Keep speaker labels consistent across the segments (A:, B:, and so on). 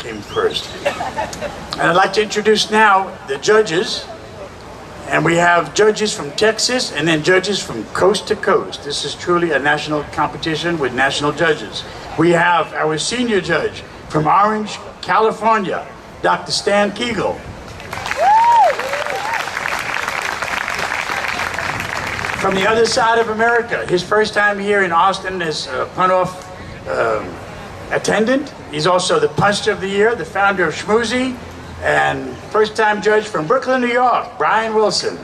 A: came first. And I'd like to introduce now the judges. And we have judges from Texas and then judges from coast to coast. This is truly a national competition with national judges. We have our senior judge from Orange, California, Dr. Stan Kegel. From the other side of America, his first time here in Austin as a Pun-Off attendant. He's also the Punster of the Year, the founder of Schmoozy, and first-time judge from Brooklyn, New York, Brian Wilson.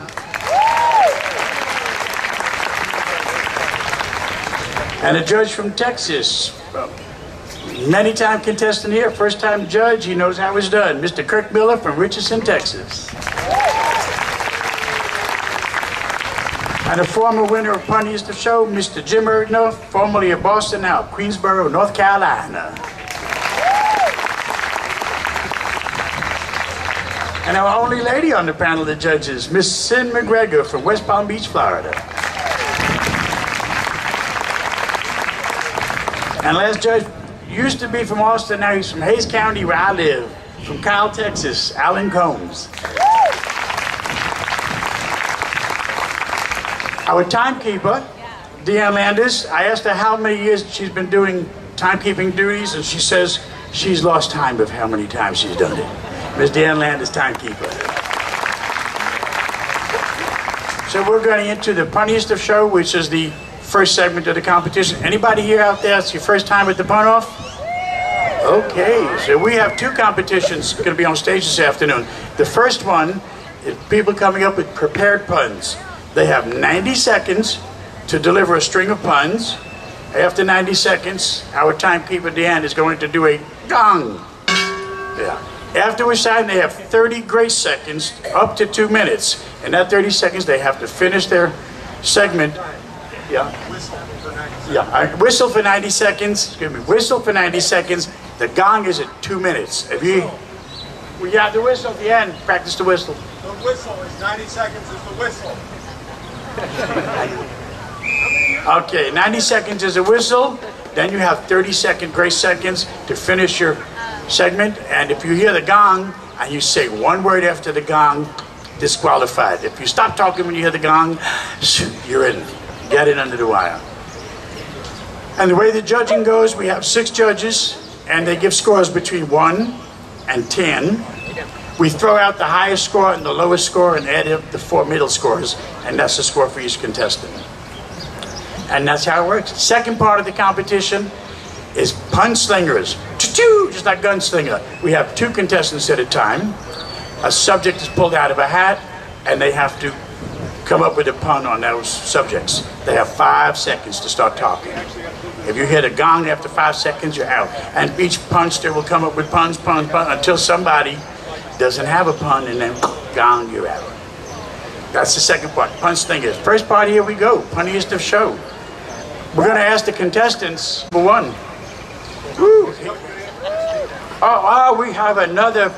A: And a judge from Texas, many-time contestant here, first-time judge, he knows how it's done, Mr. Kirk Miller from Richardson, Texas. And a former winner of Punniest of Show, Mr. Jim Erdner, formerly of Boston, now Queensboro, North Carolina. And our only lady on the panel of judges, Miss Sin McGregor from West Palm Beach, Florida. And last judge used to be from Austin, now he's from Hayes County, where I live. From Kyle, Texas, Alan Combs. Our timekeeper, Deanne Landis, I asked her how many years she's been doing timekeeping duties, and she says she's lost time of how many times she's done it. Ms. Deanne Landis, timekeeper. So we're going into the Punniest of Show, which is the first segment of the competition. Anybody here out there, it's your first time at the Pun-Off? Okay, so we have two competitions going to be on stage this afternoon. The first one is people coming up with prepared puns. They have 90 seconds to deliver a string of puns. After 90 seconds, our timekeeper, Deanne, is going to do a gong. Yeah. After which time, they have 30 grace seconds, up to 2 minutes. In that 30 seconds, they have to finish their segment. Yeah. Yeah. Whistle for 90 seconds. Excuse me. Whistle for 90 seconds. The gong is at 2 minutes. If you, we have the whistle at the end. Practice the whistle.
B: The whistle is 90 seconds. Is the whistle.
A: Okay, 90 seconds is a whistle. Then you have 30-second grace seconds to finish your segment. And if you hear the gong and you say one word after the gong, disqualified. If you stop talking when you hear the gong, you're in. Get it under the wire. And the way the judging goes, we have 6 judges, and they give scores between 1 and 10. We throw out the highest score and the lowest score and add up the 4 middle scores, and that's the score for each contestant. And that's how it works. Second part of the competition is pun slingers. Choo-choo, just like gunslinger. We have 2 contestants at a time. A subject is pulled out of a hat, and they have to come up with a pun on those subjects. They have 5 seconds to start talking. If you hit a gong after 5 seconds, you're out. And each punster will come up with puns, until somebody doesn't have a pun, and then gong, you're out. That's the second part, pun slingers. First part, here we go, Punniest of Show. We're going to ask the contestants, number 1. Woo. Oh, we have another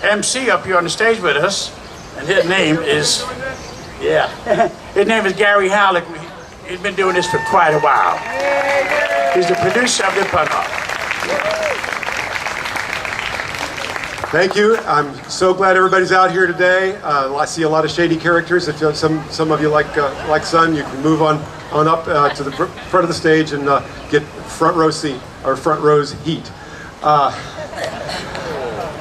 A: MC up here on the stage with us, and his name is, his name is Gary Halleck. He's been doing this for quite a while. He's the producer of the Pun-Off.
B: Thank you. I'm so glad everybody's out here today. I see a lot of shady characters. If some of you like Sun, you can move on up to the front of the stage and get front row seat or front row's heat.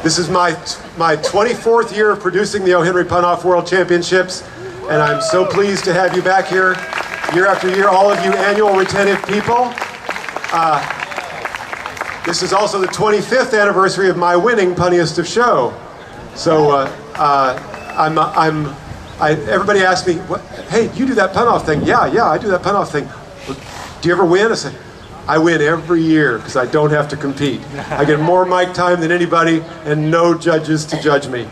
B: This is my 24th year of producing the O.Henry Pun-Off World Championships, and I'm so pleased to have you back here year after year, all of you annual retentive people. This is also the 25th anniversary of my winning Punniest of Show. So everybody asks me, hey, you do that Pun-Off thing? Yeah, I do that Pun-Off thing. Do you ever win? I said, I win every year because I don't have to compete. I get more mic time than anybody and no judges to judge me.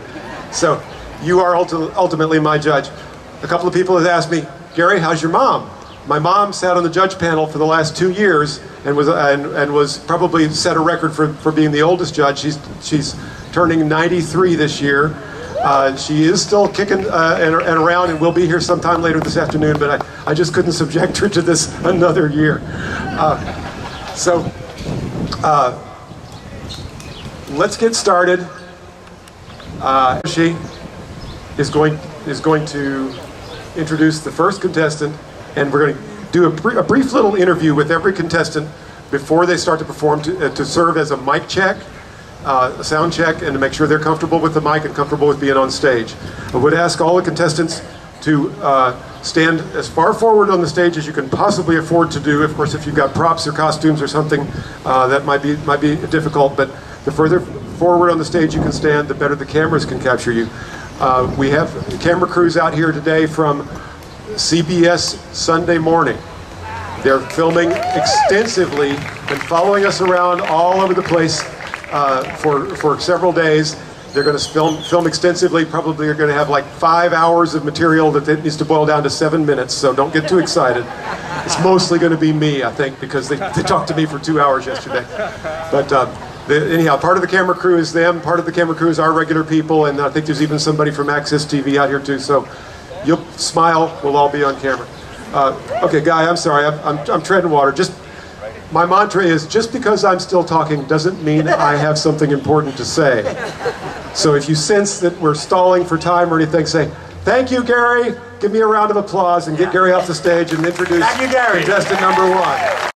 B: So you are ultimately my judge. A couple of people have asked me, Gary, how's your mom? My mom sat on the judge panel for the last 2 years and was probably set a record for being the oldest judge. She's turning 93 this year. She is still kicking and around and will be here sometime later this afternoon, but I just couldn't subject her to this another year. let's get started. She is going to introduce the first contestant, and we're going to do a brief little interview with every contestant before they start to perform to serve as a mic check, a sound check, and to make sure they're comfortable with the mic and comfortable with being on stage. I would ask all the contestants to stand as far forward on the stage as you can possibly afford to do. Of course, if you've got props or costumes or something, that might be difficult, but the further forward on the stage you can stand, the better the cameras can capture you. We have camera crews out here today from CBS Sunday Morning. They're filming extensively and following us around all over the place for several days. They're going to film extensively. Probably are going to have like 5 hours of material that needs to boil down to 7 minutes, so don't get too excited. It's mostly going to be me, I think, because they talked to me for 2 hours yesterday. But anyhow, part of the camera crew is them, part of the camera crew is our regular people, and I think there's even somebody from Access TV out here too, so you'll smile, we'll all be on camera. Okay, Guy, I'm sorry, I'm treading water. My mantra is, just because I'm still talking doesn't mean I have something important to say. So if you sense that we're stalling for time or anything, say, "Thank you, Gary." Give me a round of applause and get Gary off the stage and introduce
A: Thank you, Gary.
B: contestant number 1.